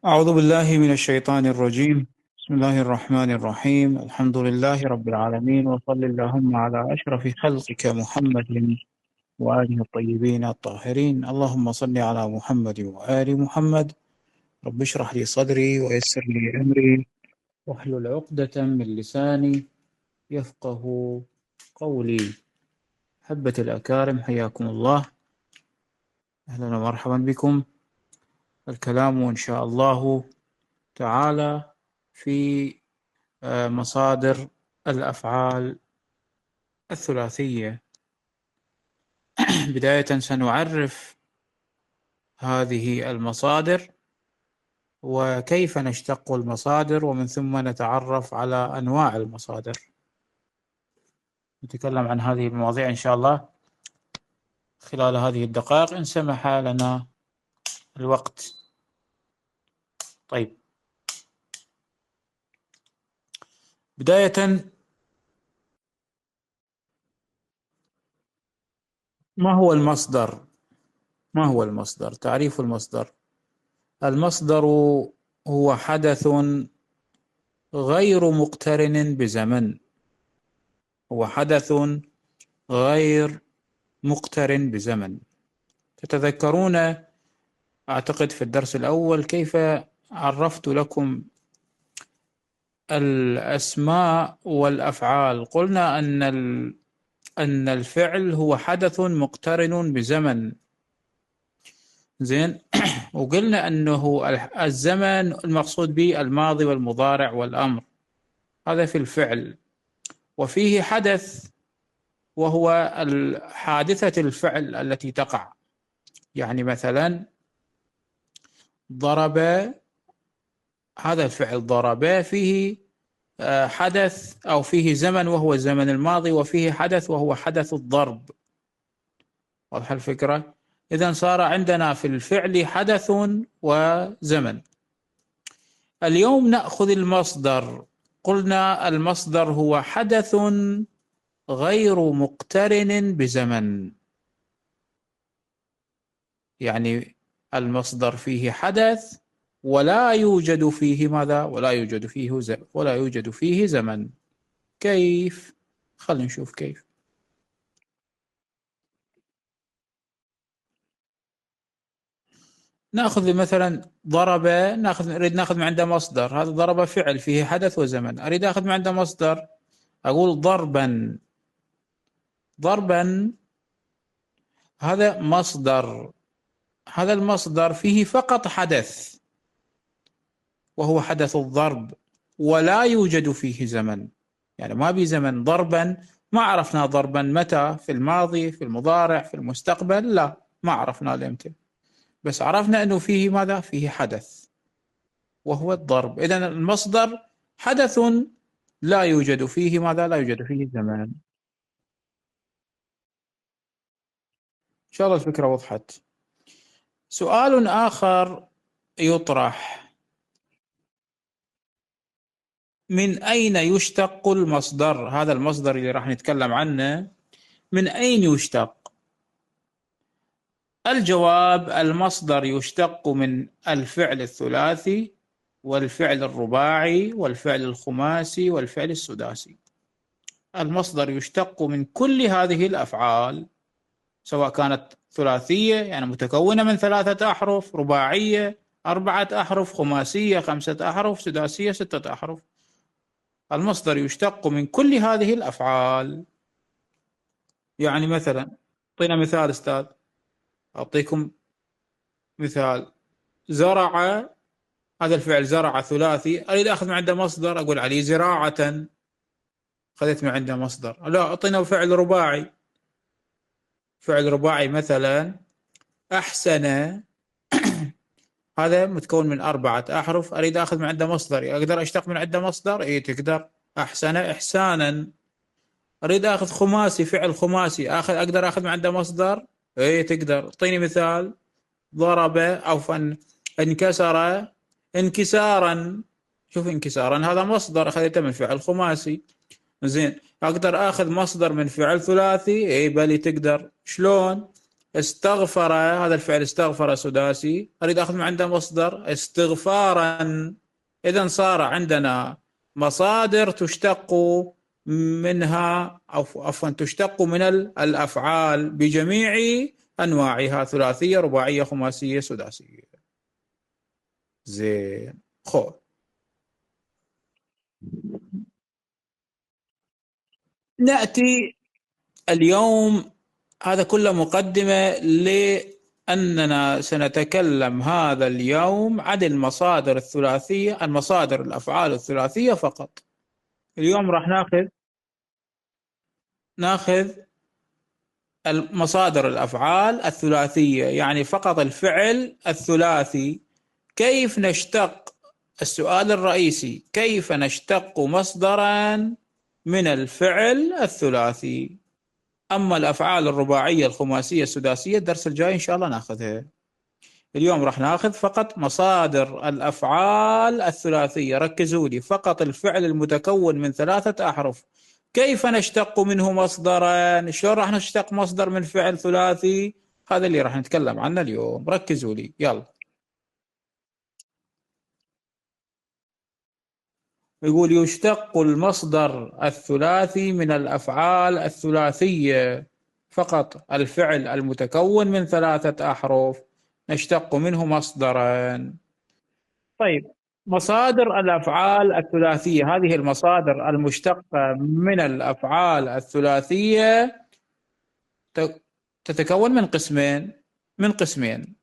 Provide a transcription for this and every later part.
أعوذ بالله من الشيطان الرجيم. بسم الله الرحمن الرحيم. الحمد لله رب العالمين، وصل اللهم على أشرف خلقك محمد وآله الطيبين الطاهرين. اللهم صل على محمد وآل محمد. رب اشرح لي صدري ويسر لي أمري واحلل عقدة من لساني يفقه قولي. حبة الأكارم، حياكم الله، أهلا ومرحبا بكم. الكلام إن شاء الله تعالى في مصادر الأفعال الثلاثية. بداية سنعرف هذه المصادر وكيف نشتق المصادر، ومن ثم نتعرف على أنواع المصادر. نتكلم عن هذه المواضيع إن شاء الله خلال هذه الدقائق إن سمح لنا الوقت. طيب، بداية، ما هو المصدر؟ ما هو المصدر؟ تعريف المصدر: المصدر هو حدث غير مقترن بزمن. هو حدث غير مقترن بزمن. تتذكرون أعتقد في الدرس الأول كيف عرفت لكم الأسماء والأفعال؟ قلنا أن الفعل هو حدث مقترن بزمن، زين. وقلنا أنه الزمن المقصود به الماضي والمضارع والأمر، هذا في الفعل. وفيه حدث وهو حادثة الفعل التي تقع، يعني مثلا ضرب، هذا الفعل ضرب فيه حدث أو فيه زمن وهو الزمن الماضي، وفيه حدث وهو حدث الضرب. واضح الفكرة؟ إذن صار عندنا في الفعل حدث وزمن. اليوم نأخذ المصدر. قلنا المصدر هو حدث غير مقترن بزمن، يعني المصدر فيه حدث ولا يوجد فيه ماذا؟ ولا يوجد فيه زمن. كيف؟ خلينا نشوف كيف. ناخذ مثلا ضرب، نريد ناخذ من عنده مصدر. هذا ضرب فعل فيه حدث وزمن، اريد اخذ من عنده مصدر، اقول ضربا. ضربا هذا مصدر، هذا المصدر فيه فقط حدث وهو حدث الضرب، ولا يوجد فيه زمن، يعني ما بي زمن. ضربا ما عرفنا ضربا متى، في الماضي، في المضارع، في المستقبل، لا، ما عرفنا الامتى، بس عرفنا انه فيه ماذا؟ فيه حدث وهو الضرب. اذن المصدر حدث لا يوجد فيه ماذا؟ لا يوجد فيه زمان. ان شاء الله الفكرة وضحت. سؤال آخر يطرح: من أين يشتق المصدر؟ هذا المصدر اللي راح نتكلم عنه من أين يشتق؟ الجواب: المصدر يشتق من الفعل الثلاثي والفعل الرباعي والفعل الخماسي والفعل السداسي. المصدر يشتق من كل هذه الأفعال، سواء كانت ثلاثية يعني متكونة من 3 أحرف، رباعية 4 أحرف، خماسية 5 أحرف، سداسية 6 أحرف. المصدر يشتق من كل هذه الأفعال. يعني مثلا أعطينا مثال أستاذ، أعطيكم مثال. زرع، هذا الفعل زرع ثلاثي، أريد أخذ من عنده مصدر، أقول عليه زراعة، أخذت من عنده مصدر. لا، أعطينا فعل رباعي، فعل رباعي مثلا أحسن، هذا متكون من 4 أحرف، أريد أخذ من عنده مصدر، أقدر أشتق من عنده مصدر؟ إيه تقدر. أحسن إحسانا. أريد أخذ خماسي، فعل خماسي، أقدر أخذ من عنده مصدر؟ إيه تقدر. أعطيني مثال. ضرب أو انكسر انكسارا. شوف، انكسارا هذا مصدر أخذته من فعل خماسي. زين، أقدر أخذ مصدر من فعل ثلاثي؟ إيه بلي تقدر. شلون؟ استغفر، هذا الفعل استغفر سداسي، أريد أخذ من عنده مصدر استغفارا. إذا صار عندنا مصادر تشتق منها، أو عفوا تشتق من الأفعال بجميع أنواعها، ثلاثية رباعية خماسية سداسية. زين. خو نأتي اليوم، هذا كله مقدمة لأننا سنتكلم هذا اليوم عن المصادر الثلاثية، المصادر الأفعال الثلاثية فقط. اليوم راح ناخذ المصادر الأفعال الثلاثية، يعني فقط الفعل الثلاثي. كيف نشتق؟ السؤال الرئيسي: كيف نشتق مصدرا من الفعل الثلاثي؟ أما الأفعال الرباعية الخماسية السداسية الدرس الجاي إن شاء الله ناخذها. اليوم راح ناخذ فقط مصادر الأفعال الثلاثية. ركزوا لي، فقط الفعل المتكون من 3 أحرف. كيف نشتق منه مصدرا؟ شلون راح نشتق مصدر من فعل ثلاثي؟ هذا اللي راح نتكلم عنه اليوم. ركزوا لي يلا. يقول يشتق المصدر الثلاثي من الأفعال الثلاثية، فقط الفعل المتكون من 3 أحرف نشتق منه مصدرا. طيب، مصادر الأفعال الثلاثية، هذه المصادر المشتقة من الأفعال الثلاثية تتكون من قسمين.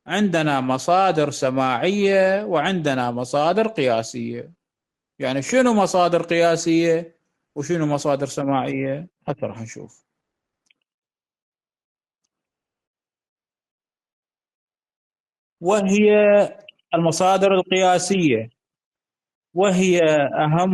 عندنا مصادر سماعية وعندنا مصادر قياسية. يعني شنو مصادر قياسية وشنو مصادر سماعية؟ حتى راح نشوف. وهي المصادر القياسية، وهي أهم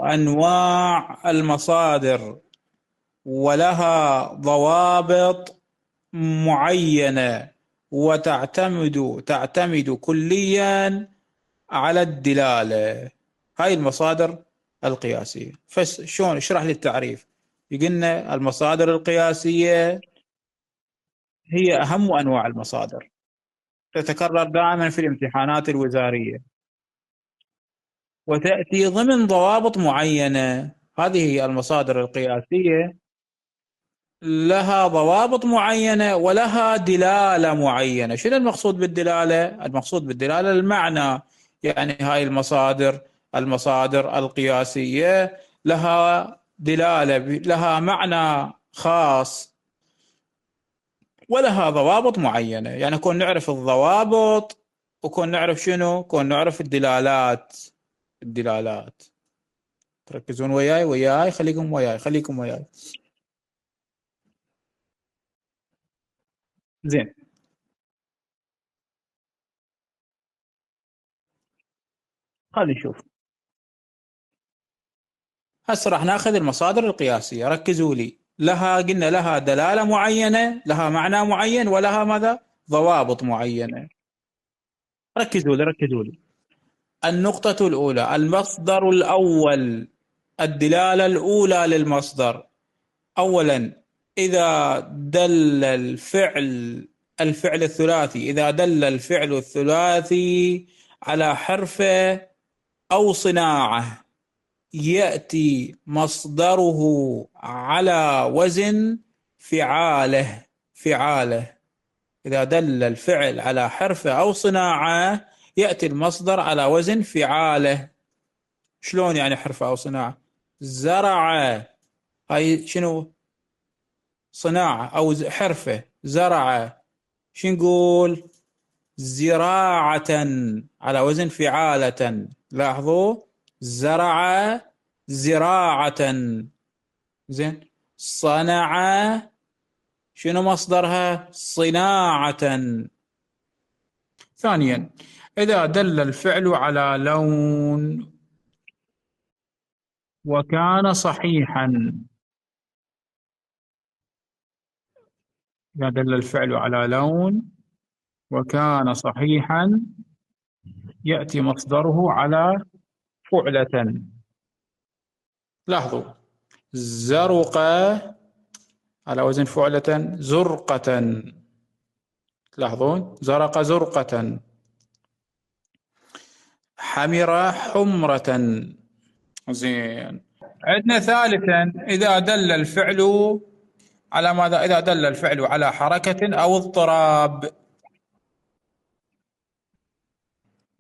أنواع المصادر، ولها ضوابط معينة، تعتمد كليا على الدلالة. هاي المصادر القياسية. شلون؟ اشرح لي التعريف. يقولنا المصادر القياسية هي أهم أنواع المصادر، تتكرر دائما في الامتحانات الوزارية، وتأتي ضمن ضوابط معينة. هذه هي المصادر القياسية، لها ضوابط معينة ولها دلالة معينة. شنو المقصود بالدلالة؟ المقصود بالدلالة المعنى. يعني هاي المصادر القياسية لها دلالة، لها معنى خاص، ولها ضوابط معينة. يعني كون نعرف الضوابط، وكون نعرف شنو، كون نعرف الدلالات. تركزون وياي، خليكم وياي. زين، خلي نشوف. هسه راح ناخذ المصادر القياسية. ركزوا لي، قلنا لها دلالة معينة، لها معنى معين، ولها ماذا؟ ضوابط معينة. ركزوا لي. النقطة الأولى، المصدر الأول، الدلالة الأولى للمصدر. أولا، إذا دل الفعل الثلاثي، إذا دل الفعل الثلاثي على حرفه أو صناعة، يأتي مصدره على وزن فعاله. إذا دل الفعل على حرفه أو صناعة يأتي المصدر على وزن فعاله. شلون يعني حرفه أو صناعة؟ زرع، هاي شنو؟ صناعة أو حرفة. زرع، شو نقول؟ زراعة، على وزن فعالة. لاحظوا، زرع زراعة. زين. صنع، شنو مصدرها؟ صناعة. ثانيا، إذا دل الفعل على لون وكان صحيحا، إذا دل الفعل على لون وكان صحيحا يأتي مصدره على فعلة. لاحظوا، زرق على وزن فعلة زرقة. تلاحظون زرق زرقة، حمر حمرة. زين. عندنا ثالثا إذا دل الفعل على ماذا؟ إذا دل الفعل على حركة أو اضطراب.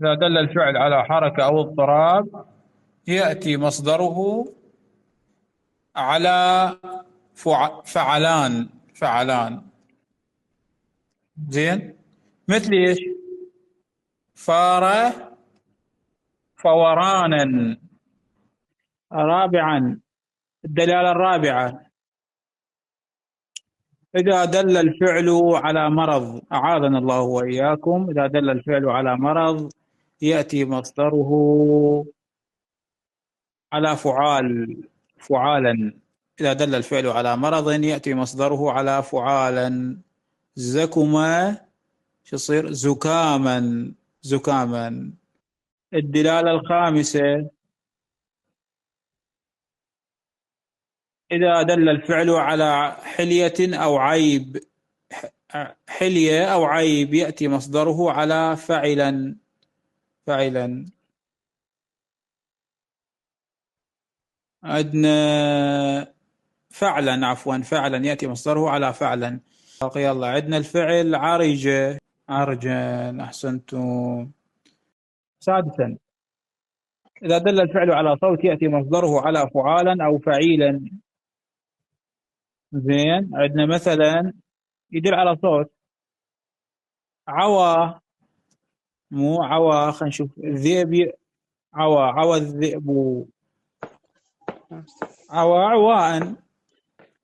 إذا دل الفعل على حركة أو اضطراب يأتي مصدره على فعلان. فعلان. زين. مثل ايش؟ فار فورانا. رابعا الدلالة الرابعة إذا دل الفعل على مرض، أعاذنا الله وإياكم، إذا دل الفعل على مرض يأتي مصدره على فعال. فعالا. إذا دل الفعل على مرض يأتي مصدره على فعالا. زكما شو يصير؟ زكاما. زكاما. الدلالة الخامسة إذا دل الفعل على حلية أو عيب. حلية أو عيب يأتي مصدره على فعلا. فعلا. عندنا فعلا، عفوا فعلا يأتي مصدره على فعلا. يلا عندنا الفعل عرجة. عرجا. أحسنتم. سادسا إذا دل الفعل على صوت يأتي مصدره على فعالا أو فعيلا. زين. عندنا مثلا يدل على صوت عوى. مو عوى، خلينا نشوف الذئب. عوى. عوى الذئب. عوى عواء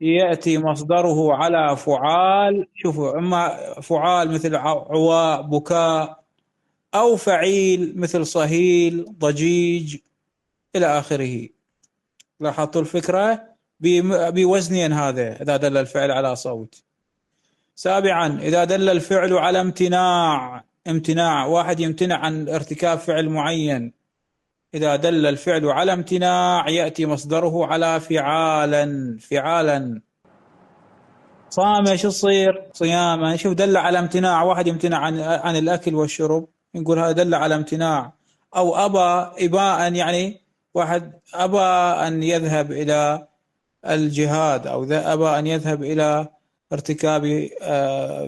يأتي مصدره على فعال. شوفوا، إما فعال مثل عواء بكاء، أو فعيل مثل صهيل ضجيج إلى آخره. لاحظتوا الفكرة؟ بوزنين هذا إذا دل الفعل على صوت. سابعا إذا دل الفعل على امتناع. امتناع، واحد يمتنع عن ارتكاب فعل معين. إذا دل الفعل على امتناع يأتي مصدره على فعالا. فعالا. صام شو يصير؟ صياما. شوف دل على امتناع، واحد يمتنع عن الأكل والشرب نقول هذا دل على امتناع. أو أبى إباء، يعني واحد أبى أن يذهب إلى الجهاد، أو أبى أن يذهب إلى ارتكاب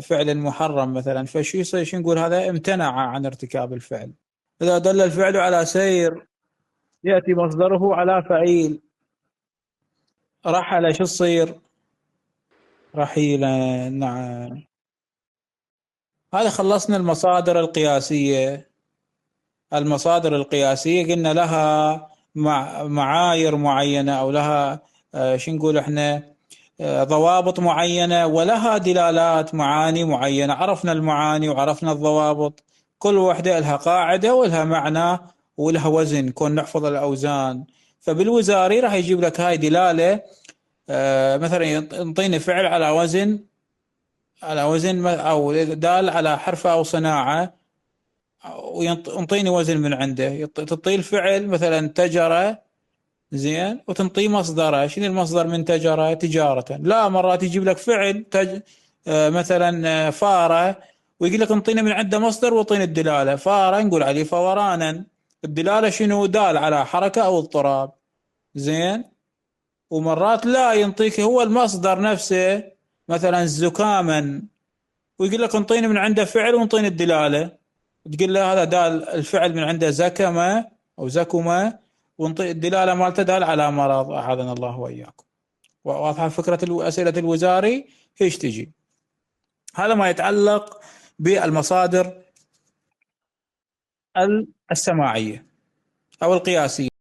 فعل محرم مثلا، فشو يصير؟ شو نقول؟ هذا امتنع عن ارتكاب الفعل. إذا دل الفعل على سير يأتي مصدره على فعيل. رحل شو يصير؟ رحيلا. نعم. هذا خلصنا المصادر القياسية. المصادر القياسية قلنا لها معايير معينة، أو لها شو نقول احنا، ضوابط معينة، ولها دلالات معاني معينة. عرفنا المعاني وعرفنا الضوابط، كل واحدة لها قاعدة ولها معنى ولها وزن، كون نحفظ الأوزان. فبالوزاري راح يجيب لك هاي دلالة، مثلا ينطيني فعل على وزن، أو دال على حرف أو صناعة، وينطيني وزن من عنده. تطي الفعل مثلا تجرة، زين، وتنطيه مصدره. شنو المصدر من تجرة؟ تجارة. لا، مرات يجيب لك فعل مثلا فارة، ويقول لك انطينا من عنده مصدر واعطيني الدلالة. فارة نقول عليه فورانا. الدلالة شنو؟ دال على حركة أو اضطراب. زين. ومرات لا، ينطيك هو المصدر نفسه، مثلا زكاما، ويقول لك انطيني من عنده فعل وانطيني الدلالة. تقول له هذا دال الفعل من عنده زكما أو زكما، ونطي الدلالة مالته دال على مرض. أعاذنا الله وإياكم. واضحة فكرة أسئلة الوزاري ايش تجي؟ هذا ما يتعلق بالمصادر السماعية أو القياسية.